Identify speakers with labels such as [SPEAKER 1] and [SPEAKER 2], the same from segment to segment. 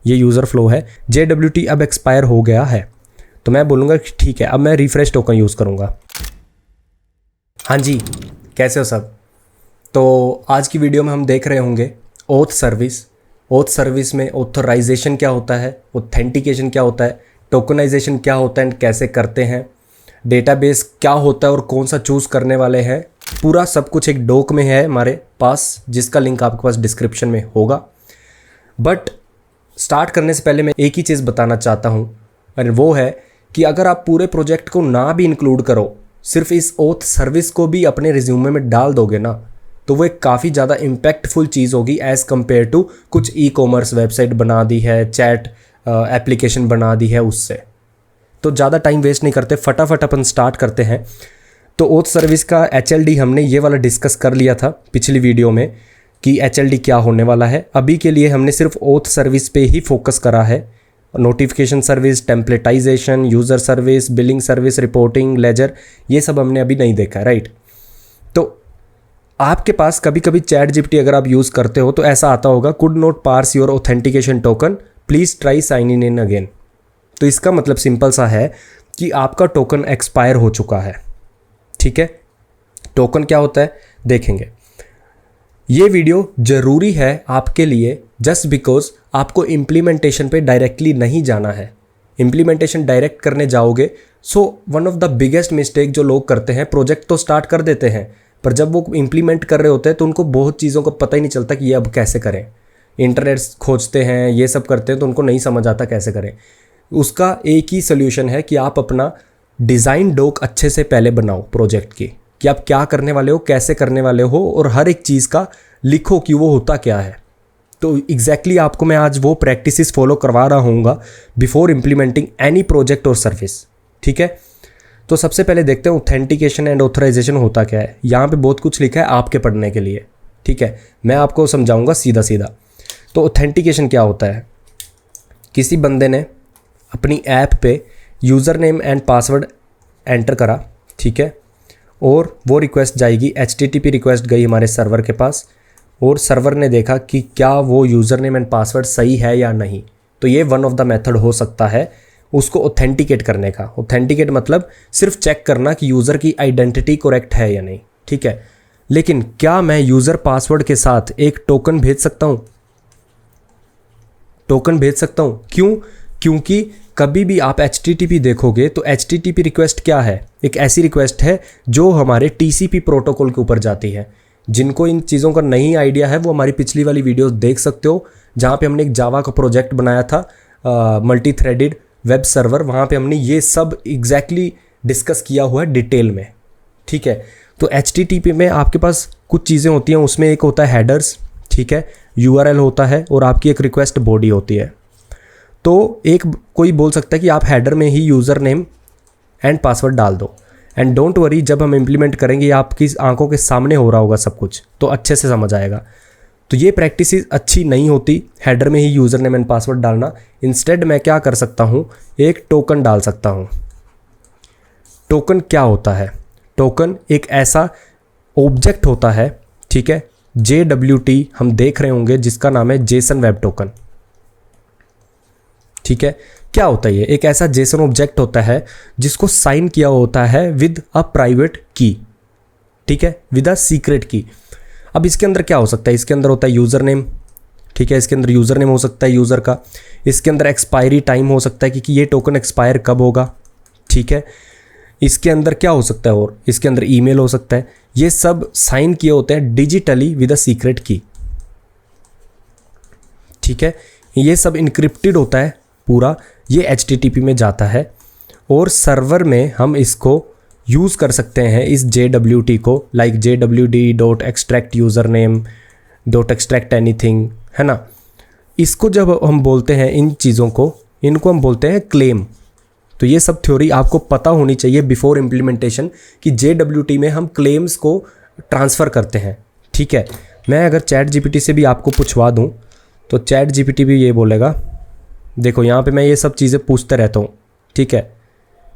[SPEAKER 1] ये user flow है। JWT अब एक्सपायर हो गया है, तो मैं बोलूँगा कि ठीक है, अब मैं रिफ्रेश टोकन यूज़ करूँगा। हाँ जी, कैसे हो सब? तो आज की वीडियो में हम देख रहे होंगे ओथ सर्विस। ओथ सर्विस में ऑथराइजेशन क्या होता है, ऑथेंटिकेशन क्या होता है, टोकनाइजेशन क्या होता है एंड कैसे करते हैं, डेटाबेस क्या होता है और कौन सा चूज़ करने वाले हैं, पूरा सब कुछ एक डॉक में है हमारे पास, जिसका लिंक आपके पास डिस्क्रिप्शन में होगा। बट स्टार्ट करने से पहले मैं एक ही चीज़ बताना चाहता हूँ, और वो है कि अगर आप पूरे प्रोजेक्ट को ना भी इंक्लूड करो, सिर्फ इस ओथ सर्विस को भी अपने रिज्यूमे में डाल दोगे ना, तो वो एक काफ़ी ज़्यादा इम्पैक्टफुल चीज़ होगी एज़ कम्पेयर टू कुछ ई-कॉमर्स वेबसाइट बना दी है, चैट एप्लीकेशन बना दी है उससे। तो ज़्यादा टाइम वेस्ट नहीं करते, फटाफट अपन स्टार्ट करते हैं। तो ओथ सर्विस का HLD हमने ये वाला डिस्कस कर लिया था पिछली वीडियो में कि HLD क्या होने वाला है। अभी के लिए हमने सिर्फ ओथ सर्विस पे ही फोकस करा है। Notification service, templatization, user service, billing service, reporting, ledger, ये सब हमने अभी नहीं देखा, राइट। तो आपके पास कभी कभी ChatGPT अगर आप यूज़ करते हो तो ऐसा आता होगा, could not parse your authentication token, please try sign in again. तो इसका मतलब सिंपल सा है कि आपका टोकन एक्सपायर हो चुका है, ठीक है। टोकन क्या होता है देखेंगे। ये वीडियो ज़रूरी है आपके लिए जस्ट बिकॉज आपको इम्प्लीमेंटेशन पे डायरेक्टली नहीं जाना है। इम्प्लीमेंटेशन डायरेक्ट करने जाओगे, so one of the biggest mistake जो लोग करते हैं, प्रोजेक्ट तो स्टार्ट कर देते हैं, पर जब वो इम्प्लीमेंट कर रहे होते हैं तो उनको बहुत चीज़ों का पता ही नहीं चलता कि ये अब कैसे करें। इंटरनेट खोजते हैं, ये सब करते हैं, तो उनको नहीं समझ आता कैसे करें। उसका एक ही सोल्यूशन है कि आप अपना डिज़ाइन डॉक अच्छे से पहले बनाओ प्रोजेक्ट की, कि आप क्या करने वाले हो, कैसे करने वाले हो, और हर एक चीज़ का लिखो कि वो होता क्या है। तो एग्जैक्टली आपको मैं आज वो प्रैक्टिसेस फॉलो करवा रहा हूँगा बिफोर इम्प्लीमेंटिंग एनी प्रोजेक्ट और सर्विस, ठीक है। तो सबसे पहले देखते हैं ऑथेंटिकेशन एंड ऑथराइजेशन होता क्या है। यहाँ पे बहुत कुछ लिखा है आपके पढ़ने के लिए, ठीक है, मैं आपको समझाऊँगा सीधा सीधा। तो ऑथेंटिकेशन क्या होता है, किसी बंदे ने अपनी ऐप पे user name and password enter करा, ठीक है, और वो रिक्वेस्ट जाएगी, HTTP रिक्वेस्ट गई हमारे सर्वर के पास, और सर्वर ने देखा कि क्या वो यूज़र नेम एंड पासवर्ड सही है या नहीं। तो ये वन ऑफ द मेथड हो सकता है उसको ऑथेंटिकेट करने का। ऑथेंटिकेट मतलब सिर्फ चेक करना कि यूज़र की आइडेंटिटी करेक्ट है या नहीं, ठीक है। लेकिन क्या मैं यूज़र पासवर्ड के साथ एक टोकन भेज सकता हूँ? टोकन भेज सकता हूँ, क्यों? क्योंकि कभी भी आप HTTP देखोगे तो HTTP रिक्वेस्ट क्या है, एक ऐसी रिक्वेस्ट है जो हमारे TCP प्रोटोकॉल के ऊपर जाती है। जिनको इन चीज़ों का नहीं आइडिया है वो हमारी पिछली वाली वीडियोस देख सकते हो, जहाँ पे हमने एक जावा का प्रोजेक्ट बनाया था, मल्टी थ्रेडेड वेब सर्वर। वहाँ पे हमने ये सब एग्जैक्टली डिस्कस किया हुआ है डिटेल में, ठीक है। तो HTTP में आपके पास कुछ चीज़ें होती हैं, उसमें एक होता है हेडर्स, ठीक है, URL होता है, और आपकी एक रिक्वेस्ट बॉडी होती है। तो एक कोई बोल सकता है कि आप हेडर में ही यूज़र नेम एंड पासवर्ड डाल दो, एंड डोंट वरी, जब हम इम्प्लीमेंट करेंगे आपकी आंखों के सामने हो रहा होगा सब कुछ, तो अच्छे से समझ आएगा। तो ये प्रैक्टिस अच्छी नहीं होती हेडर में ही यूज़र नेम एंड पासवर्ड डालना। इंस्टेड मैं क्या कर सकता हूँ, एक टोकन डाल सकता हूँ। टोकन क्या होता है? टोकन एक ऐसा ऑब्जेक्ट होता है, ठीक है, JWT हम देख रहे होंगे, जिसका नाम है जेसन वेब टोकन, ठीक है। क्या होता है ये? एक ऐसा जेसन ऑब्जेक्ट होता है जिसको साइन किया होता है विद अ प्राइवेट की, ठीक है, विद अ सीक्रेट की। अब इसके अंदर क्या हो सकता है? इसके अंदर होता है यूज़र नेम, ठीक है, इसके अंदर यूज़र नेम हो सकता है यूज़र का, इसके अंदर एक्सपायरी टाइम हो सकता है कि ये टोकन एक्सपायर कब होगा, ठीक है। इसके अंदर क्या हो सकता है, और इसके अंदर ईमेल हो सकता है। ये सब साइन किए होते हैं डिजिटली विद अ सीक्रेट की, ठीक है। ये सब इनक्रिप्टेड होता है पूरा, ये HTTP में जाता है, और सर्वर में हम इसको यूज़ कर सकते हैं इस JWT को, लाइक jwd.extract_username.extract_anything, है ना। इसको जब हम बोलते हैं इन चीज़ों को, इनको हम बोलते हैं क्लेम। तो ये सब थ्योरी आपको पता होनी चाहिए बिफोर इम्प्लीमेंटेशन कि JWT में हम क्लेम्स को ट्रांसफ़र करते हैं, ठीक है। मैं अगर ChatGPT से भी आपको पूछवा दूँ तो ChatGPT भी ये बोलेगा, देखो यहाँ पे मैं ये सब चीज़ें पूछते रहता हूँ, ठीक है,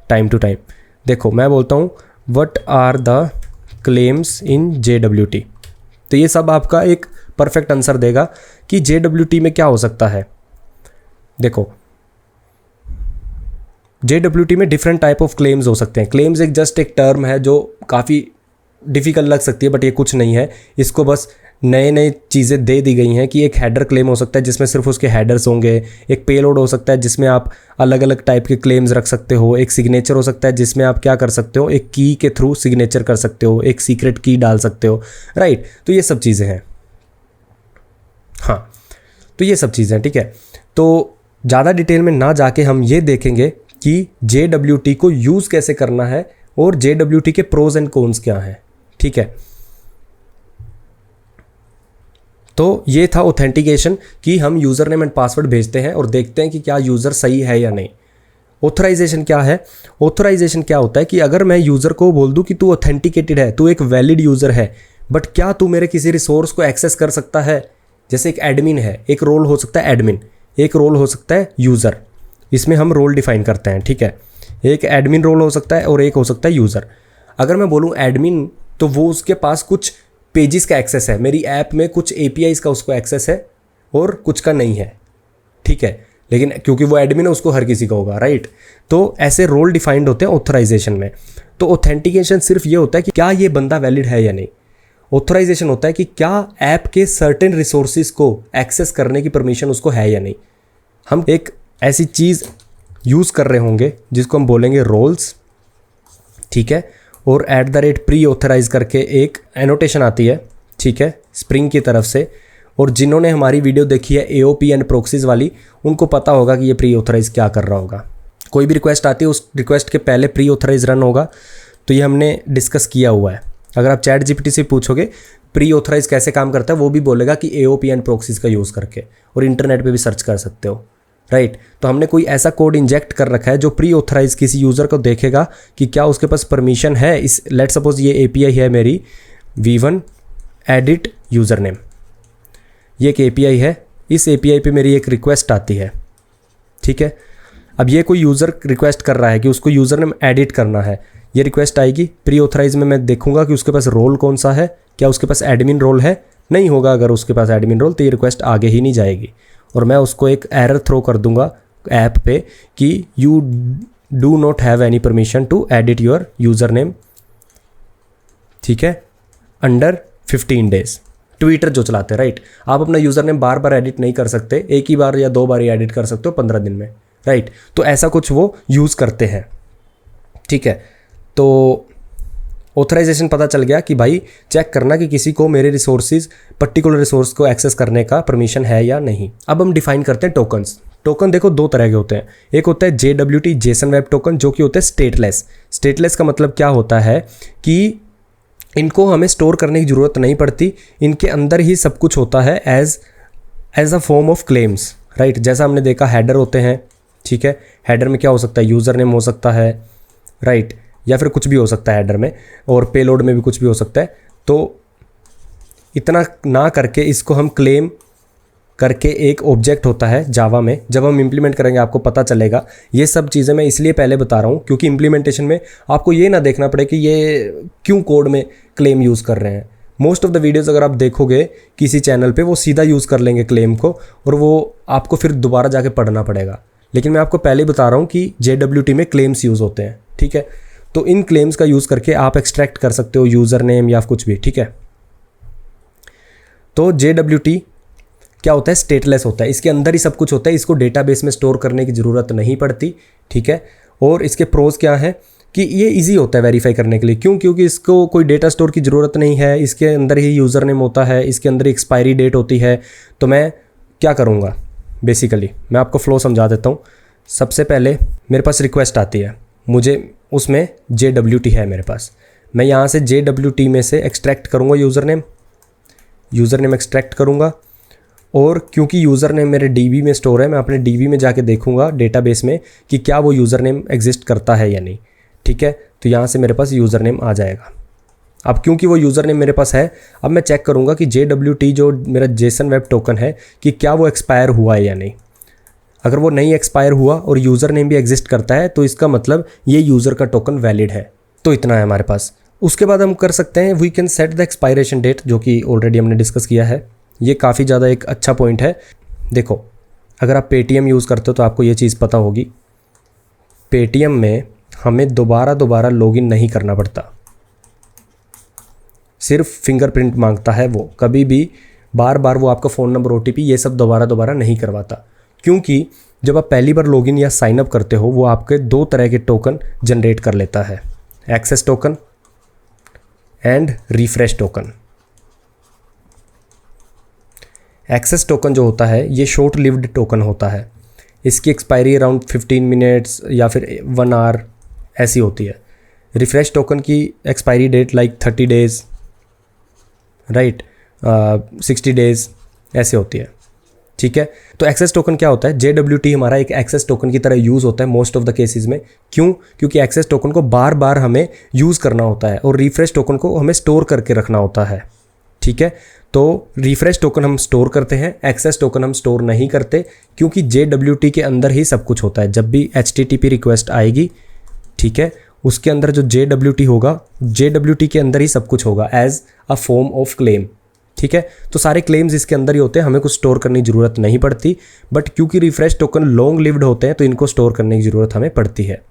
[SPEAKER 1] टाइम टू टाइम। देखो मैं बोलता हूँ what are the claims in JWT, तो ये सब आपका एक परफेक्ट आंसर देगा कि JWT में क्या हो सकता है। देखो JWT में डिफरेंट टाइप ऑफ क्लेम्स हो सकते हैं। क्लेम्स एक टर्म है जो काफ़ी डिफ़िकल्ट लग सकती है, बट ये कुछ नहीं है। इसको बस नए चीज़ें दे दी गई हैं कि एक हेडर क्लेम हो सकता है जिसमें सिर्फ उसके हेडर्स होंगे, एक पेलोड हो सकता है जिसमें आप अलग अलग टाइप के क्लेम्स रख सकते हो, एक सिग्नेचर हो सकता है जिसमें आप क्या कर सकते हो, एक की के थ्रू सिग्नेचर कर सकते हो, एक सीक्रेट की डाल सकते हो, राइट। तो ये सब चीज़ें हैं, हाँ, तो ये सब चीज़ें हैं, ठीक है। तो ज़्यादा डिटेल में ना जाके हम ये देखेंगे कि JWT को यूज़ कैसे करना है और JWT के प्रोज एंड कॉन्स क्या हैं, ठीक है। तो ये था ऑथेंटिकेशन कि हम यूज़र नेम एंड पासवर्ड भेजते हैं और देखते हैं कि क्या यूज़र सही है या नहीं। ऑथराइजेशन क्या है? ऑथराइजेशन क्या होता है कि अगर मैं यूज़र को बोल दूं कि तू ऑथेंटिकेटेड है, तू एक वैलिड यूज़र है, बट क्या तू मेरे किसी रिसोर्स को एक्सेस कर सकता है? जैसे एक एडमिन है, एक रोल हो सकता है एडमिन, एक रोल हो सकता है यूज़र। इसमें हम रोल डिफाइन करते हैं, ठीक है। एक एडमिन रोल हो सकता है और एक हो सकता है यूज़र। अगर मैं बोलूँ एडमिन, तो वो उसके पास कुछ पेजेस का एक्सेस है, मेरी ऐप में कुछ APIs का उसको एक्सेस है और कुछ का नहीं है, ठीक है। लेकिन क्योंकि वो एडमिन है उसको हर किसी का होगा, राइट। तो ऐसे रोल डिफाइंड होते हैं ऑथराइजेशन में। तो ऑथेंटिकेशन सिर्फ ये होता है कि क्या ये बंदा वैलिड है या नहीं। ऑथराइजेशन होता है कि क्या ऐप के सर्टेन रिसोर्सेज को एक्सेस करने की परमिशन उसको है या नहीं। हम एक ऐसी चीज़ यूज़ कर रहे होंगे जिसको हम बोलेंगे रोल्स, ठीक है। और @प्री ऑथराइज करके एक एनोटेशन आती है, ठीक है, स्प्रिंग की तरफ से। और जिन्होंने हमारी वीडियो देखी है AOP एंड प्रॉक्सीज वाली, उनको पता होगा कि ये प्री ऑथराइज क्या कर रहा होगा। कोई भी रिक्वेस्ट आती है, उस रिक्वेस्ट के पहले प्री ऑथराइज रन होगा। तो ये हमने डिस्कस किया हुआ है। अगर आप ChatGPT से पूछोगे प्री ऑथराइज कैसे काम करता है, वो भी बोलेगा कि AOP एंड प्रॉक्सीज का यूज़ करके, और इंटरनेट पे भी सर्च कर सकते हो, राइट। तो हमने कोई ऐसा कोड इंजेक्ट कर रखा है जो प्री ऑथराइज किसी यूज़र को देखेगा कि क्या उसके पास परमिशन है। इस लेट सपोज ये API है मेरी V1 एडिट यूज़र नेम, ये एक API है। इस API पे मेरी एक रिक्वेस्ट आती है, ठीक है। अब ये कोई यूज़र रिक्वेस्ट कर रहा है कि उसको यूज़र नेम एडिट करना है। ये रिक्वेस्ट आएगी प्री ऑथराइज में, मैं देखूंगा कि उसके पास रोल कौन सा है, क्या उसके पास एडमिन रोल है, नहीं होगा अगर उसके पास एडमिन रोल तो ये रिक्वेस्ट आगे ही नहीं जाएगी। और मैं उसको एक एरर थ्रो कर दूंगा ऐप पे कि you do not have any permission to edit your user name, ठीक है, अंडर 15 डेज। ट्विटर जो चलाते हैं, राइट, आप अपना यूज़र नेम बार बार एडिट नहीं कर सकते, एक ही बार या 2 बार ही एडिट कर सकते हो 15 दिन में, राइट। तो ऐसा कुछ वो यूज़ करते हैं, ठीक है। तो ऑथराइजेशन पता चल गया कि भाई चेक करना कि किसी को मेरे रिसोर्सेज, पर्टिकुलर रिसोर्स को एक्सेस करने का परमिशन है या नहीं। अब हम डिफाइन करते हैं टोकन्स। टोकन देखो 2 तरह के होते हैं। एक होता है JWT जेसन वेब टोकन, जो कि होते हैं स्टेटलेस। स्टेटलेस का मतलब क्या होता है कि इनको हमें स्टोर करने की ज़रूरत नहीं पड़ती, इनके अंदर ही सब कुछ होता है as a form of claims, right. जैसा हमने देखा हेडर होते हैं, ठीक है। हेडर में क्या हो सकता है, यूज़र नेम हो सकता है, राइट, या फिर कुछ भी हो सकता है हेडर में, और पेलोड में भी कुछ भी हो सकता है। तो इतना ना करके इसको हम क्लेम करके एक ऑब्जेक्ट होता है जावा में, जब हम इम्प्लीमेंट करेंगे आपको पता चलेगा। ये सब चीज़ें मैं इसलिए पहले बता रहा हूँ क्योंकि इम्प्लीमेंटेशन में आपको ये ना देखना पड़े कि ये क्यों कोड में क्लेम यूज़ कर रहे हैं। मोस्ट ऑफ द वीडियोज़ अगर आप देखोगे किसी चैनल पे, वो सीधा यूज़ कर लेंगे क्लेम को, और वो आपको फिर दोबारा जाके पढ़ना पड़ेगा। लेकिन मैं आपको पहले ही बता रहा हूँ कि JWT में क्लेम्स यूज़ होते हैं, ठीक है। तो इन क्लेम्स का यूज़ करके आप एक्सट्रैक्ट कर सकते हो यूज़र नेम या कुछ भी, ठीक है। तो JWT क्या होता है, स्टेटलेस होता है, इसके अंदर ही सब कुछ होता है, इसको डेटाबेस में स्टोर करने की ज़रूरत नहीं पड़ती, ठीक है। और इसके प्रोज क्या हैं कि ये इजी होता है वेरीफाई करने के लिए। क्यों? क्योंकि इसको कोई डेटा स्टोर की ज़रूरत नहीं है, इसके अंदर ही यूज़र नेम होता है, इसके अंदर ही एक्सपायरी डेट होती है। तो मैं क्या करूँगा, बेसिकली मैं आपको फ्लो समझा देता हूँ। सबसे पहले मेरे पास रिक्वेस्ट आती है, मुझे उसमें JWT है मेरे पास, मैं यहाँ से JWT में से एक्सट्रैक्ट करूँगा यूज़र नेम एक्सट्रैक्ट करूँगा। और क्योंकि यूज़र नेम मेरे DB में स्टोर है, मैं अपने DB में जाके देखूँगा डेटाबेस में कि क्या वो यूज़र नेम एग्जिस्ट करता है या नहीं, ठीक है। तो यहाँ से मेरे पास यूज़र नेम आ जाएगा। अब क्योंकि वो यूज़र नेम मेरे पास है, अब मैं चेक करूँगा कि JWT जो मेरा जेसन वेब टोकन है कि क्या वो एक्सपायर हुआ है या नहीं। अगर वो नहीं एक्सपायर हुआ और यूज़र नेम भी एग्जिस्ट करता है तो इसका मतलब ये यूज़र का टोकन वैलिड है। तो इतना है हमारे पास। उसके बाद हम कर सकते हैं we can set the expiration date, जो कि ऑलरेडी हमने डिस्कस किया है। ये काफ़ी ज़्यादा एक अच्छा पॉइंट है। देखो, अगर आप पेटीएम यूज़ करते हो तो आपको ये चीज़ पता होगी, पेटीएम में हमें दोबारा लॉगिन नहीं करना पड़ता, सिर्फ फिंगरप्रिंट मांगता है वो, कभी भी बार बार वो आपका फ़ोन नंबर, ओटीपी ये सब दोबारा नहीं करवाता। क्योंकि जब आप पहली बार लॉगिन या साइन अप करते हो वो आपके 2 तरह के टोकन जनरेट कर लेता है, access token and refresh token. Access token जो होता है ये शॉर्ट लिव्ड टोकन होता है, इसकी एक्सपायरी अराउंड 15 मिनट्स या फिर 1 आवर ऐसी होती है। रिफ्रेश टोकन की expiry date like 30 days, right, 60 days ऐसे होती है, ठीक है। तो एक्सेस टोकन क्या होता है, JWT हमारा एक एक्सेस टोकन की तरह यूज़ होता है मोस्ट ऑफ द केसेस में। क्यों? क्योंकि एक्सेस टोकन को बार बार हमें यूज़ करना होता है और रिफ्रेश टोकन को हमें स्टोर करके रखना होता है, ठीक है। तो रिफ्रेश टोकन हम स्टोर करते हैं, एक्सेस टोकन हम स्टोर नहीं करते, क्योंकि JWT के अंदर ही सब कुछ होता है। जब भी HTTP रिक्वेस्ट आएगी, ठीक है, उसके अंदर जो JWT होगा, JWT के अंदर ही सब कुछ होगा as a form of claim, ठीक है। तो सारे क्लेम्स इसके अंदर ही होते हैं, हमें कुछ स्टोर करने की ज़रूरत नहीं पड़ती। बट क्योंकि रिफ्रेश टोकन लॉन्ग लिव्ड होते हैं तो इनको स्टोर करने की ज़रूरत हमें पड़ती है,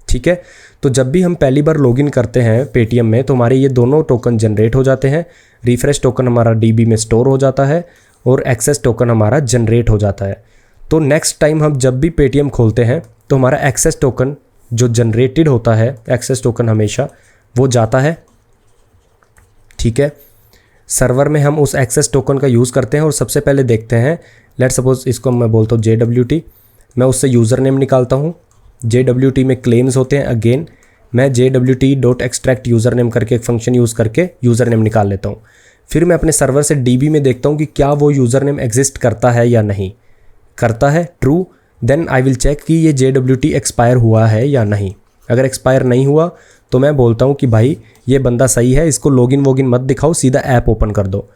[SPEAKER 1] ठीक है। तो जब भी हम पहली बार लॉगिन करते हैं पेटीएम में तो हमारे ये दोनों टोकन जनरेट हो जाते हैं। रिफ्रेश टोकन हमारा DB में स्टोर हो जाता है और एक्सेस टोकन हमारा जनरेट हो जाता है। तो नेक्स्ट टाइम हम जब भी पेटीएम खोलते हैं तो हमारा एक्सेस टोकन जो जनरेटेड होता है, एक्सेस टोकन हमेशा वो जाता है, ठीक है। सर्वर में हम उस एक्सेस टोकन का यूज़ करते हैं और सबसे पहले देखते हैं, लेट सपोज इसको मैं बोलता हूँ JWT, मैं उससे यूज़र नेम निकालता हूँ। JWT में क्लेम्स होते हैं, अगेन मैं JWT.extract यूज़र नेम करके एक फंक्शन यूज़ करके यूज़र नेम निकाल लेता हूँ। फिर मैं अपने सर्वर से DB में देखता हूँ कि क्या वो यूज़र नेम एग्जिस्ट करता है या नहीं करता है, true, then I will check कि ये JWT एक्सपायर हुआ है या नहीं। अगर एक्सपायर नहीं हुआ तो मैं बोलता हूँ कि भाई ये बंदा सही है, इसको लॉगिन वॉगिन मत दिखाओ, सीधा ऐप ओपन कर दो।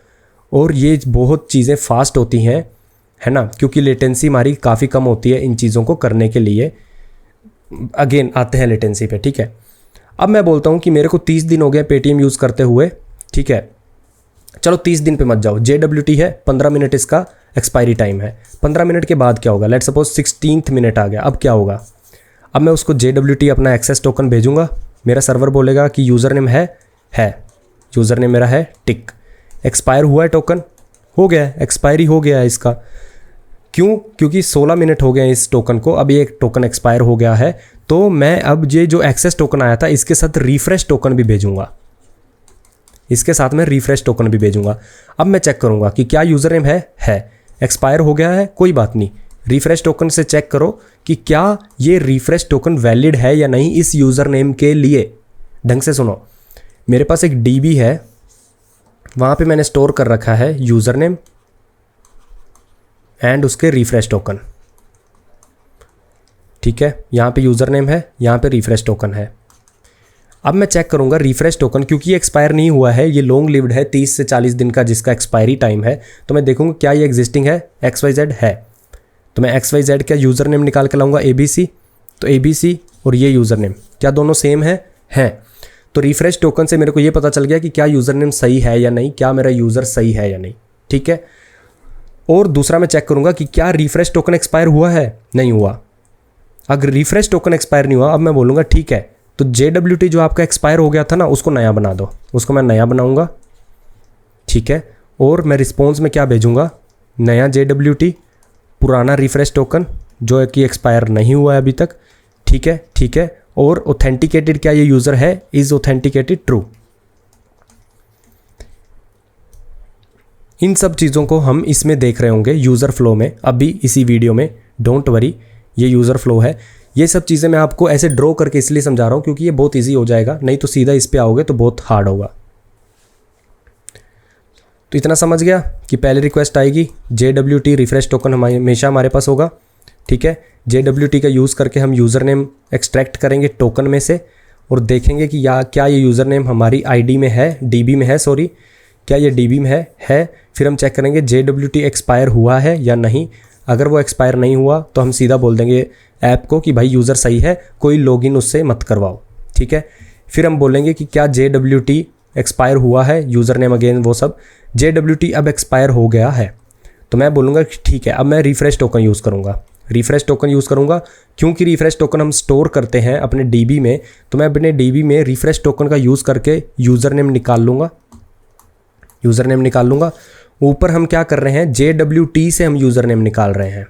[SPEAKER 1] और ये बहुत चीज़ें फास्ट होती हैं, है ना, क्योंकि लेटेंसी हमारी काफ़ी कम होती है इन चीज़ों को करने के लिए। अगेन आते हैं लेटेंसी पे, ठीक है। अब मैं बोलता हूँ कि मेरे को 30 दिन हो गए पेटीएम यूज़ करते हुए, ठीक है। चलो 30 दिन पे मत जाओ, JWT है 15 मिनट इसका एक्सपायरी टाइम है। 15 मिनट के बाद क्या होगा, लेट सपोज 16th मिनट आ गया, अब क्या होगा, अब मैं उसको JWT अपना एक्सेस टोकन भेजूंगा। मेरा सर्वर बोलेगा कि यूज़र नेम है यूज़र नेम मेरा है टिक, एक्सपायर हुआ है टोकन, हो गया है, एक्सपायरी हो गया है इसका। क्यों? क्योंकि 16 मिनट हो गए हैं इस टोकन को, अब ये एक टोकन एक्सपायर हो गया है। तो मैं अब ये जो एक्सेस टोकन आया था इसके साथ रिफ्रेश टोकन भी भेजूंगा, इसके साथ मैं रिफ्रेश टोकन भी भेजूंगा। अब मैं चेक करूंगा कि क्या यूज़र नेम है, एक्सपायर हो गया है, कोई बात नहीं, रिफ्रेश टोकन से चेक करो कि क्या ये रिफ्रेश टोकन वैलिड है या नहीं इस यूज़र नेम के लिए। ढंग से सुनो, मेरे पास एक DB है, वहाँ पे मैंने स्टोर कर रखा है यूज़र नेम एंड उसके रिफ्रेश टोकन, ठीक है। यहाँ पे यूज़र नेम है, यहाँ पे रिफ्रेश टोकन है। अब मैं चेक करूँगा रिफ्रेश टोकन, क्योंकि ये एक्सपायर नहीं हुआ है, ये लॉन्ग लिव्ड है, 30 से 40 दिन का जिसका एक्सपायरी टाइम है। तो मैं देखूँगा क्या ये एग्जिस्टिंग है, XYZ है, तो मैं XYZ का यूज़र नेम निकाल के लाऊंगा ABC। तो ABC और ये यूज़र नेम क्या दोनों सेम हैं। तो रिफ्रेश टोकन से मेरे को ये पता चल गया कि क्या यूज़र नेम सही है या नहीं, क्या मेरा यूज़र सही है या नहीं, ठीक है। और दूसरा मैं चेक करूँगा कि क्या रिफ्रेश टोकन एक्सपायर हुआ है, नहीं हुआ। अगर रिफ्रेश टोकन एक्सपायर नहीं हुआ, अब मैं बोलूँगा ठीक है, तो JWT जो आपका एक्सपायर हो गया था ना उसको नया बना दो, उसको मैं नया बनाऊँगा, ठीक है। और मैं रिस्पॉन्स में क्या भेजूँगा, नया JWT, पुराना रिफ्रेश टोकन जो है कि एक्सपायर नहीं हुआ है अभी तक, ठीक है। और ऑथेंटिकेटेड क्या ये यूज़र है, इज़ ऑथेंटिकेटेड ट्रू। इन सब चीज़ों को हम इसमें देख रहे होंगे यूज़र फ्लो में, अभी इसी वीडियो में, डोंट वरी, ये यूज़र फ्लो है। ये सब चीज़ें मैं आपको ऐसे ड्रॉ करके इसलिए समझा रहा हूँ क्योंकि ये बहुत ईजी हो जाएगा, नहीं तो सीधा इस पे आओगे तो बहुत हार्ड होगा। तो इतना समझ गया कि पहले रिक्वेस्ट आएगी, JWT रिफ्रेश टोकन हमेशा हमारे पास होगा, ठीक है। JWT का यूज़ करके हम यूज़र नेम एक्सट्रैक्ट करेंगे टोकन में से और देखेंगे कि क्या ये यूज़र नेम हमारी ID में है, DB में है, सॉरी, क्या ये DB में है। फिर हम चेक करेंगे JWT एक्सपायर हुआ है या नहीं। अगर वो एक्सपायर नहीं हुआ तो हम सीधा बोल देंगे ऐप को कि भाई यूज़र सही है, कोई लॉगिन उससे मत करवाओ, ठीक है। फिर हम बोलेंगे कि क्या JWT एक्सपायर हुआ है, यूज़र नेम अगेन वो सब, JWT अब एक्सपायर हो गया है। तो मैं बोलूँगा कि ठीक है, अब मैं रिफ्रेश टोकन यूज़ करूँगा। रिफ्रेश टोकन यूज़ करूँगा क्योंकि रिफ्रेश टोकन हम स्टोर करते हैं अपने डीबी में, तो मैं अपने डीबी में रिफ्रेश टोकन का यूज़ करके यूज़र नेम निकाल लूँगा। यूज़र नेम निकाल लूँगा। ऊपर हम क्या कर रहे हैं, JWT से हम यूज़र नेम निकाल रहे हैं,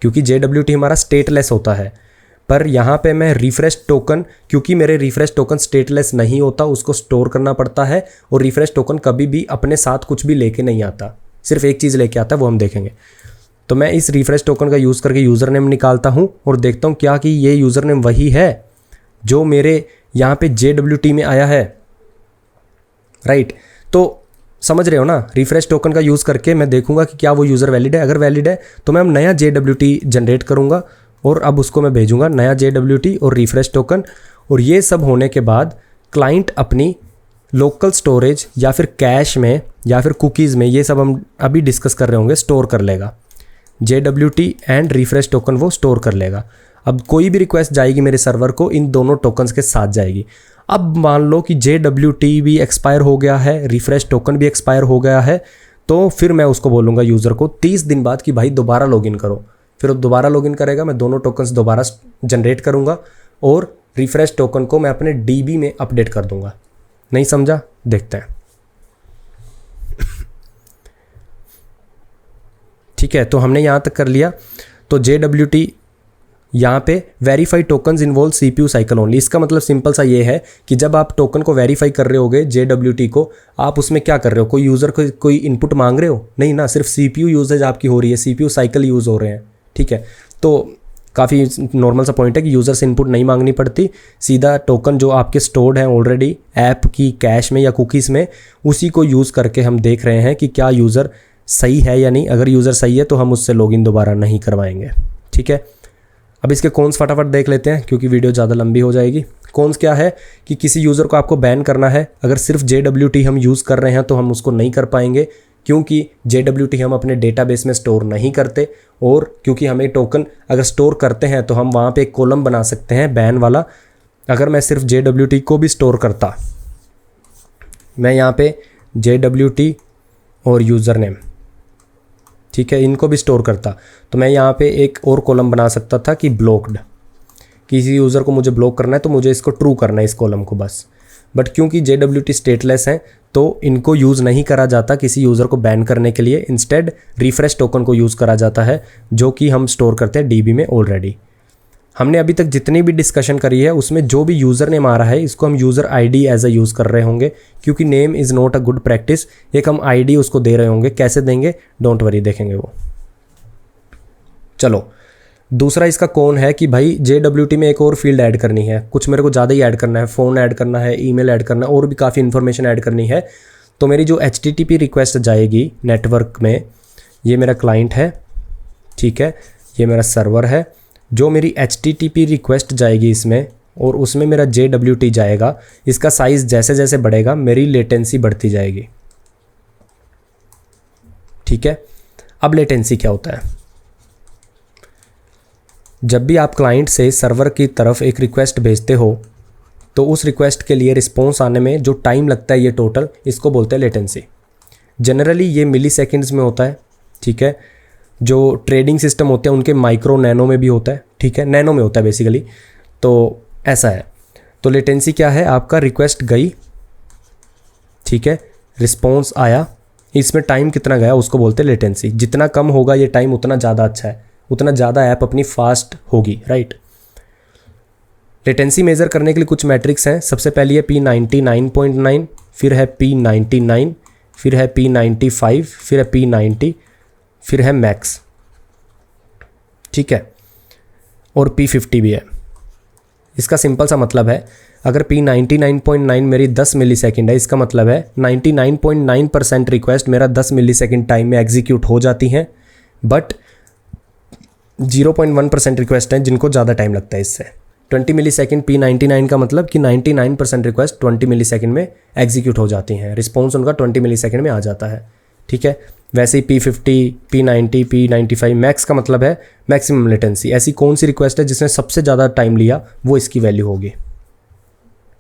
[SPEAKER 1] क्योंकि JWT हमारा स्टेटलेस होता है। पर यहाँ पे मैं रिफ्रेश टोकन, क्योंकि मेरे रिफ्रेश टोकन स्टेटलेस नहीं होता, उसको स्टोर करना पड़ता है। और रिफ्रेश टोकन कभी भी अपने साथ कुछ भी लेके नहीं आता, सिर्फ एक चीज़ लेके आता है, वो हम देखेंगे। तो मैं इस रिफ्रेश टोकन का यूज़ करके यूज़र नेम निकालता हूँ और देखता हूँ क्या कि ये यूज़र नेम वही है जो मेरे यहाँ पे JWT में आया है, राइट। तो समझ रहे हो ना, रिफ्रेश टोकन का यूज़ करके मैं देखूंगा कि क्या वो यूज़र वैलिड है। अगर वैलिड है तो मैं नया JWT जनरेट करूंगा और अब उसको मैं भेजूंगा, नया JWT और रिफ्रेश टोकन। और ये सब होने के बाद क्लाइंट अपनी लोकल स्टोरेज या फिर कैश में या फिर कुकीज़ में, ये सब हम अभी डिस्कस कर रहे होंगे, स्टोर कर लेगा। JWT एंड रिफ्रेश टोकन वो स्टोर कर लेगा। अब कोई भी रिक्वेस्ट जाएगी मेरे सर्वर को, इन दोनों टोकन्स के साथ जाएगी। अब मान लो कि JWT भी एक्सपायर हो गया है, रिफ्रेश टोकन भी एक्सपायर हो गया है, तो फिर मैं उसको बोलूँगा यूज़र को 30 दिन बाद कि भाई दोबारा लॉगिन करो। फिर वो दोबारा लॉगिन करेगा, मैं दोनों टोकन्स दोबारा जनरेट करूँगा और रिफ्रेश टोकन को मैं अपने DB में अपडेट कर दूँगा। नहीं समझा? देखते हैं। ठीक है, तो हमने यहाँ तक कर लिया। तो JWT यहाँ पे verify tokens involve CPU cycle only. इसका मतलब सिंपल सा ये है कि जब आप टोकन को वेरीफाई कर रहे होगे JWT को, आप उसमें क्या कर रहे हो, कोई यूज़र को कोई इनपुट मांग रहे हो नहीं ना, सिर्फ CPU यूजेज आपकी हो रही है, CPU साइकिल यूज़ हो रहे हैं। ठीक है, तो काफ़ी नॉर्मल सा पॉइंट है कि यूज़र से इनपुट नहीं मांगनी पड़ती, सीधा टोकन जो आपके स्टोर्ड हैं ऑलरेडी ऐप की कैश में या कुकीज़ में, उसी को यूज़ करके हम देख रहे हैं कि क्या यूज़र सही है या नहीं। अगर यूज़र सही है तो हम उससे लॉगिन दोबारा नहीं करवाएंगे। ठीक है, अब इसके कॉन्स फटाफट देख लेते हैं क्योंकि वीडियो ज़्यादा लंबी हो जाएगी। कॉन्स क्या है कि किसी यूज़र को आपको बैन करना है, अगर सिर्फ JWT हम यूज़ कर रहे हैं तो हम उसको नहीं कर पाएंगे, क्योंकि JWT हम अपने डेटाबेस में स्टोर नहीं करते। और क्योंकि हमें टोकन अगर स्टोर करते हैं तो हम वहाँ पे एक कॉलम बना सकते हैं बैन वाला। अगर मैं सिर्फ JWT को भी स्टोर करता, मैं यहाँ पे JWT और यूज़र नेम, ठीक है, इनको भी स्टोर करता, तो मैं यहाँ पे एक और कॉलम बना सकता था कि ब्लॉक्ड। किसी यूज़र को मुझे ब्लॉक करना है तो मुझे इसको ट्रू करना है, इस कॉलम को बस। बट क्योंकि JWT स्टेटलेस हैं तो इनको यूज़ नहीं करा जाता किसी यूज़र को बैन करने के लिए। इंस्टेड रिफ्रेश टोकन को यूज़ करा जाता है जो कि हम स्टोर करते हैं DB में ऑलरेडी। हमने अभी तक जितनी भी डिस्कशन करी है उसमें जो भी यूज़र नेम आ रहा है इसको हम user ID as a use कर रहे होंगे, क्योंकि name is not a good practice. एक हम ID उसको दे रहे होंगे, कैसे देंगे डोंट वरी, देखेंगे वो। चलो, दूसरा इसका कौन है कि भाई JWT में एक और फील्ड ऐड करनी है, कुछ मेरे को ज़्यादा ही ऐड करना है, फ़ोन ऐड करना है, ईमेल ऐड करना है, और भी काफ़ी इन्फॉर्मेशन ऐड करनी है। तो मेरी जो HTTP रिक्वेस्ट जाएगी नेटवर्क में, ये मेरा क्लाइंट है, ठीक है, ये मेरा सर्वर है, जो मेरी HTTP रिक्वेस्ट जाएगी इसमें और उसमें मेरा JWT जाएगा, इसका साइज़ जैसे जैसे बढ़ेगा मेरी लेटेंसी बढ़ती जाएगी। ठीक है, अब लेटेंसी क्या होता है? जब भी आप क्लाइंट से सर्वर की तरफ एक रिक्वेस्ट भेजते हो तो उस रिक्वेस्ट के लिए रिस्पॉन्स आने में जो टाइम लगता है, ये टोटल, इसको बोलते हैं लेटेंसी। जनरली ये मिली सेकेंड्स में होता है। ठीक है, जो ट्रेडिंग सिस्टम होते हैं उनके माइक्रो नैनो में भी होता है। ठीक है, नैनो में होता है बेसिकली, तो ऐसा है। तो लेटेंसी क्या है? आपका रिक्वेस्ट गई, ठीक है, रिस्पॉन्स आया, इसमें टाइम कितना गया उसको बोलते हैं लेटेंसी। जितना कम होगा ये टाइम उतना ज़्यादा अच्छा है, उतना ज़्यादा ऐप अपनी फास्ट होगी, राइट। लेटेंसी मेज़र करने के लिए कुछ मैट्रिक्स हैं। सबसे पहली है P99.9, फिर है P99, फिर है P95, फिर है P90, फिर है मैक्स, ठीक है, और P50 भी है। इसका सिंपल सा मतलब है, अगर P99.9 मेरी 10 मिली सेकेंड है, इसका मतलब है 99.9% रिक्वेस्ट मेरा 10 मिली सेकेंड टाइम में एग्जीक्यूट हो जाती हैं, बट 0.1% रिक्वेस्ट हैं जिनको ज़्यादा टाइम लगता है इससे। 20 मिली सेकेंड P99 का मतलब कि 99% रिक्वेस्ट 20 मिली सेकेंड में एग्जीक्यूट हो जाती हैं, रिस्पॉन्स उनका 20 मिली सेकेंड में आ जाता है। ठीक है, वैसे ही P50, P90, P95 मैक्स का मतलब है मैक्सिमम लेटेंसी। ऐसी कौन सी रिक्वेस्ट है जिसने सबसे ज़्यादा टाइम लिया, वो इसकी वैल्यू होगी।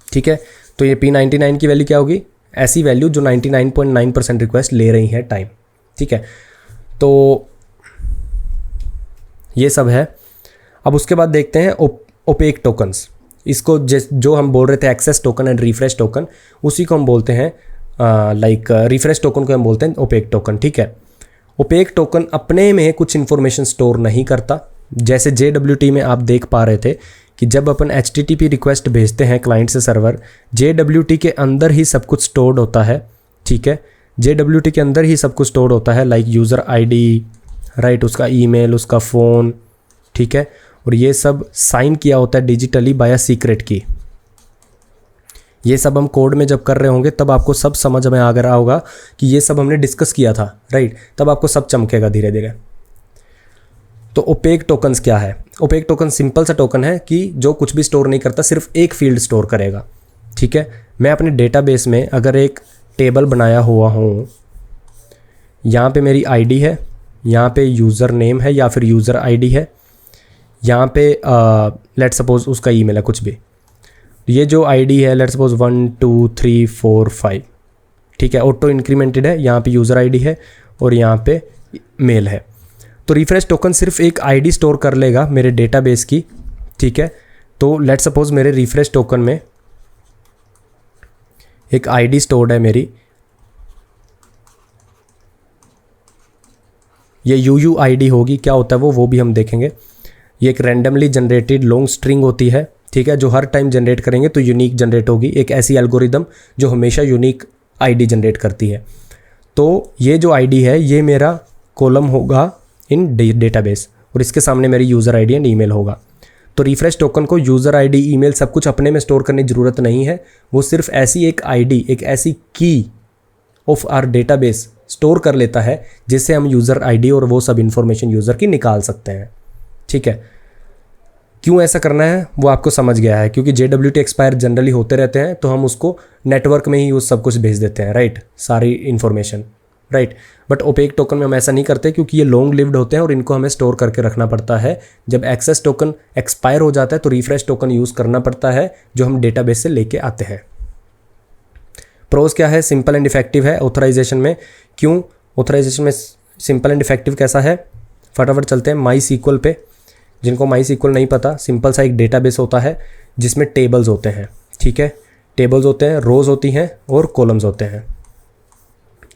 [SPEAKER 1] ठीक है, तो ये P99 की वैल्यू क्या होगी? ऐसी वैल्यू जो 99.9% रिक्वेस्ट ले रही है टाइम। ठीक है, तो ये सब है। अब उसके बाद देखते हैं ओपेक टोकन्स। इसको जो हम बोल रहे थे access token and refresh token, उसी को हम बोलते हैं रिफ्रेश टोकन को हम बोलते हैं ओपेक टोकन, ठीक है। ओपेक टोकन अपने में कुछ इन्फॉर्मेशन स्टोर नहीं करता। जैसे JWT में आप देख पा रहे थे कि जब अपन HTTP रिक्वेस्ट भेजते हैं क्लाइंट से सर्वर, JWT के अंदर ही सब कुछ स्टोर्ड होता है, ठीक है। JWT के अंदर ही सब कुछ स्टोर्ड होता है, लाइक यूज़र ID, राइट, उसका ईमेल, उसका फ़ोन, ठीक है। और ये सब साइन किया होता है डिजिटली बाय सीक्रेट की। ये सब हम कोड में जब कर रहे होंगे तब आपको सब समझ में आ रहा होगा कि ये सब हमने डिस्कस किया था, राइट, तब आपको सब चमकेगा धीरे धीरे। तो ओपेक टोकन्स क्या है? ओपेक टोकन सिंपल सा टोकन है कि जो कुछ भी स्टोर नहीं करता, सिर्फ एक फील्ड स्टोर करेगा, ठीक है। मैं अपने डेटाबेस में अगर एक टेबल बनाया हुआ हूँ, यहाँ पे मेरी ID है, यहाँ पे यूज़र नेम है या फिर यूज़र ID है, यहाँ पे लेट सपोज उसका ईमेल है, कुछ भी। ये जो ID है लेट सपोज 1 2 3 4 5, ठीक है, ऑटो इंक्रीमेंटेड है, यहाँ पे यूज़र ID है और यहाँ पे मेल है। तो रिफ्रेश टोकन सिर्फ एक ID स्टोर कर लेगा मेरे डेटाबेस की, ठीक है। तो लेट सपोज मेरे रिफ्रेश टोकन में एक ID स्टोर्ड है मेरी, ये UUID होगी, क्या होता है वो भी हम देखेंगे। ये एक रैंडमली जनरेटेड लॉन्ग स्ट्रिंग होती है, ठीक है, जो हर टाइम जनरेट करेंगे तो यूनिक जनरेट होगी, एक ऐसी एल्गोरिदम जो हमेशा यूनिक ID जनरेट करती है। तो ये जो ID है ये मेरा कॉलम होगा इन डेटाबेस और इसके सामने मेरी यूज़र ID एंड ईमेल होगा। तो रिफ्रेश टोकन को यूज़र ID, ईमेल सब कुछ अपने में स्टोर करने की ज़रूरत नहीं है, वो सिर्फ ऐसी एक ID, एक ऐसी की ऑफ आर डेटाबेस स्टोर कर लेता है जिससे हम यूज़र ID और वो सब इन्फॉर्मेशन यूज़र की निकाल सकते हैं, ठीक है। क्यों ऐसा करना है वो आपको समझ गया है, क्योंकि JWT एक्सपायर जनरली होते रहते हैं तो हम उसको नेटवर्क में ही वो सब कुछ भेज देते हैं, राइट, सारी information, right. But opaque token में हम ऐसा नहीं करते क्योंकि ये लॉन्ग लिव्ड होते हैं और इनको हमें स्टोर करके रखना पड़ता है। जब एक्सेस टोकन एक्सपायर हो जाता है तो रिफ्रेश टोकन यूज़ करना पड़ता है जो हम डेटाबेस से लेके आते हैं। प्रोज क्या है? सिंपल एंड इफेक्टिव है ऑथराइजेशन में। क्यों ऑथराइजेशन में सिंपल एंड इफेक्टिव कैसा है? फटाफट चलते हैं MySQL पे। जिनको MySQL नहीं पता, सिंपल सा एक डेटाबेस होता है जिसमें टेबल्स होते हैं, ठीक है। टेबल्स होते हैं, रोज़ होती हैं और कॉलम्स होते हैं,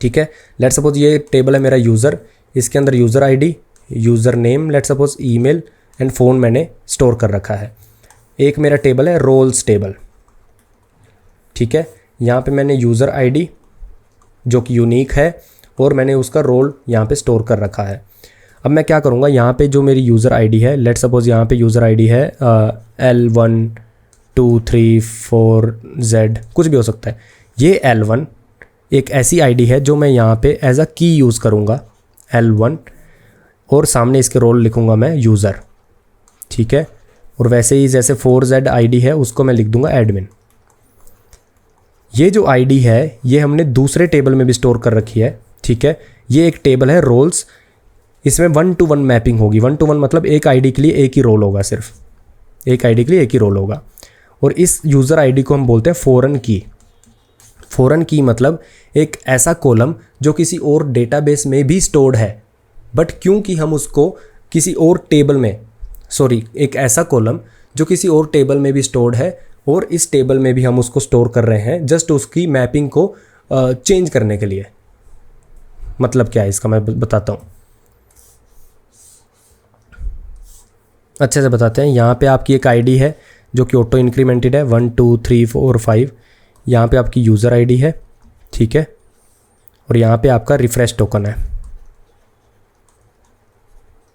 [SPEAKER 1] ठीक है। लेट सपोज ये टेबल है मेरा यूज़र, इसके अंदर user ID, user name, let suppose email and phone मैंने स्टोर कर रखा है। एक मेरा टेबल है रोल्स टेबल, ठीक है। यहाँ पे मैंने यूज़र ID जो कि यूनिक है और मैंने उसका रोल यहाँ पे स्टोर कर रखा है। अब मैं क्या करूँगा, यहाँ पे जो मेरी यूज़र ID है, लेट सपोज यहाँ पे यूज़र ID है L1 2 3 4 Z, कुछ भी हो सकता है। ये L1 एक ऐसी ID है जो मैं यहाँ पे एज अ की यूज़ करूँगा L1 और सामने इसके रोल लिखूँगा मैं यूज़र, ठीक है। और वैसे ही जैसे 4Z ID है उसको मैं लिख दूँगा एडमिन। ये जो ID है ये हमने दूसरे टेबल में भी स्टोर कर रखी है, ठीक है। ये एक टेबल है रोल्स, इसमें 1-to-1 मैपिंग होगी। 1-to-1 मतलब एक ID के लिए एक ही रोल होगा, सिर्फ एक ID के लिए एक ही रोल होगा। और इस यूज़र ID को हम बोलते हैं फॉरेन की। फॉरेन की मतलब एक ऐसा कॉलम जो किसी और डेटाबेस में भी स्टोर्ड है, बट क्योंकि हम उसको किसी और टेबल में, एक ऐसा कॉलम जो किसी और टेबल में भी स्टोर्ड है और इस टेबल में भी हम उसको स्टोर कर रहे हैं जस्ट उसकी मैपिंग को चेंज करने के लिए। मतलब क्या है इसका मैं बताता हूँ, अच्छे से बताते हैं। यहाँ पे आपकी एक ID है जो कि ऑटो इंक्रीमेंटेड है 1 2 3 4 5। यहाँ पे आपकी यूज़र ID है, ठीक है। और यहाँ पे आपका रिफ्रेश टोकन है।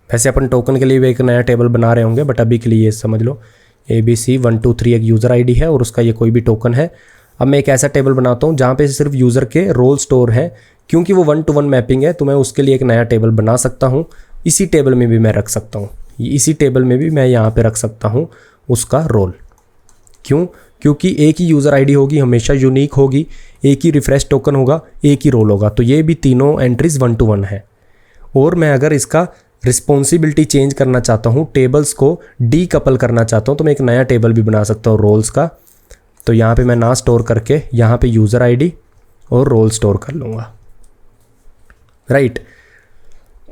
[SPEAKER 1] वैसे अपन टोकन के लिए भी एक नया टेबल बना रहे होंगे, बट अभी के लिए ये समझ लो ABC 1 2 3 एक यूज़र ID है और उसका ये कोई भी टोकन है। अब मैं एक ऐसा टेबल बनाता हूँ जहाँ पे सिर्फ यूज़र के रोल स्टोर हैं, क्योंकि वो 1-to-1 मैपिंग है तो मैं उसके लिए एक नया टेबल बना सकता हूँ। इसी टेबल में भी मैं रख सकता हूँ, इसी टेबल में भी मैं यहाँ पे रख सकता हूँ उसका रोल। क्यों? क्योंकि एक ही यूज़र ID होगी, हमेशा यूनिक होगी, एक ही रिफ्रेश टोकन होगा, एक ही रोल होगा। तो ये भी तीनों एंट्रीज 1-to-1 है। और मैं अगर इसका रिस्पॉन्सिबिलिटी चेंज करना चाहता हूँ, टेबल्स को डीकपल करना चाहता हूँ, तो मैं एक नया टेबल भी बना सकता हूँ रोल्स का। तो यहाँ पे मैं ना स्टोर करके यहाँ पे यूज़र ID और रोल स्टोर कर लूँगा, राइट।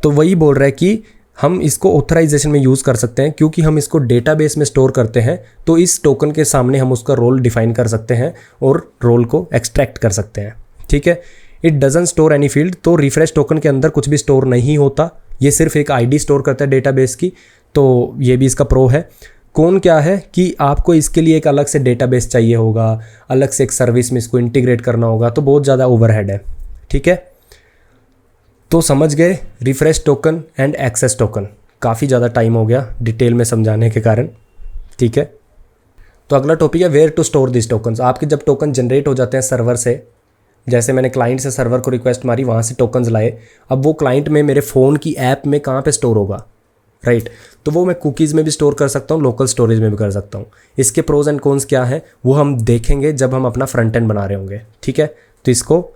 [SPEAKER 1] तो वही बोल रहा है कि हम इसको ऑथराइजेशन में यूज़ कर सकते हैं, क्योंकि हम इसको डेटाबेस में स्टोर करते हैं तो इस टोकन के सामने हम उसका रोल डिफाइन कर सकते हैं और रोल को एक्सट्रैक्ट कर सकते हैं। ठीक है। It doesn't store any field, तो रिफ्रेश टोकन के अंदर कुछ भी स्टोर नहीं होता, ये सिर्फ एक आईडी स्टोर करता है डेटाबेस की। तो ये भी इसका प्रो है। कौन क्या है कि आपको इसके लिए एक अलग से डेटाबेस चाहिए होगा, अलग से एक सर्विस में इसको इंटीग्रेट करना होगा, तो बहुत ज़्यादा ओवरहेड है। ठीक है, तो समझ गए refresh token and access token. काफ़ी ज़्यादा टाइम हो गया डिटेल में समझाने के कारण। ठीक है, तो अगला टॉपिक है where to store this tokens. आपके जब टोकन जनरेट हो जाते हैं सर्वर से, जैसे मैंने क्लाइंट से सर्वर को रिक्वेस्ट मारी, वहाँ से टोकन्स लाए, अब वो क्लाइंट में मेरे फ़ोन की ऐप में कहाँ पे स्टोर होगा, राइट। तो वो मैं कुकीज़ में भी स्टोर कर सकता हूँ, लोकल स्टोरेज में भी कर सकता हूँ। इसके प्रोज एंड कॉन्स क्या है वो हम देखेंगे जब हम अपना फ्रंट एंड बना रहे होंगे। ठीक है, तो इसको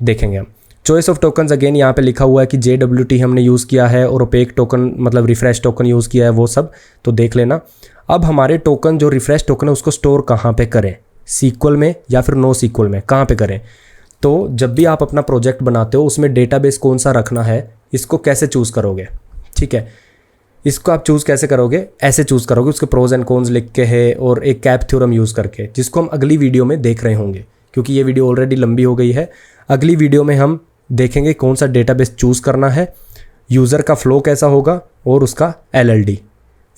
[SPEAKER 1] देखेंगे हम। चॉइस ऑफ टोकन्स अगेन यहाँ पे लिखा हुआ है कि JWT हमने यूज़ किया है और ओपेक टोकन मतलब रिफ्रेश टोकन यूज़ किया है, वो सब तो देख लेना। अब हमारे टोकन जो रिफ्रेश टोकन है उसको स्टोर कहाँ पे करें, सीक्वल में या फिर नो सीक्वल में, कहाँ पे करें। तो जब भी आप अपना प्रोजेक्ट बनाते हो उसमें डेटाबेस कौन सा रखना है, इसको कैसे चूज़ करोगे। ठीक है, इसको आप चूज़ कैसे करोगे, ऐसे चूज़ करोगे, उसके प्रोज एंड कॉन्स लिख के है और एक कैप थ्योरम यूज़ करके, जिसको हम अगली वीडियो में देख रहे होंगे, क्योंकि ये वीडियो ऑलरेडी लंबी हो गई है। अगली वीडियो में हम देखेंगे कौन सा डेटाबेस चूज़ करना है, यूज़र का फ्लो कैसा होगा और उसका LLD।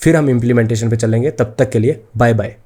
[SPEAKER 1] फिर हम इम्प्लीमेंटेशन पे चलेंगे। तब तक के लिए बाय बाय।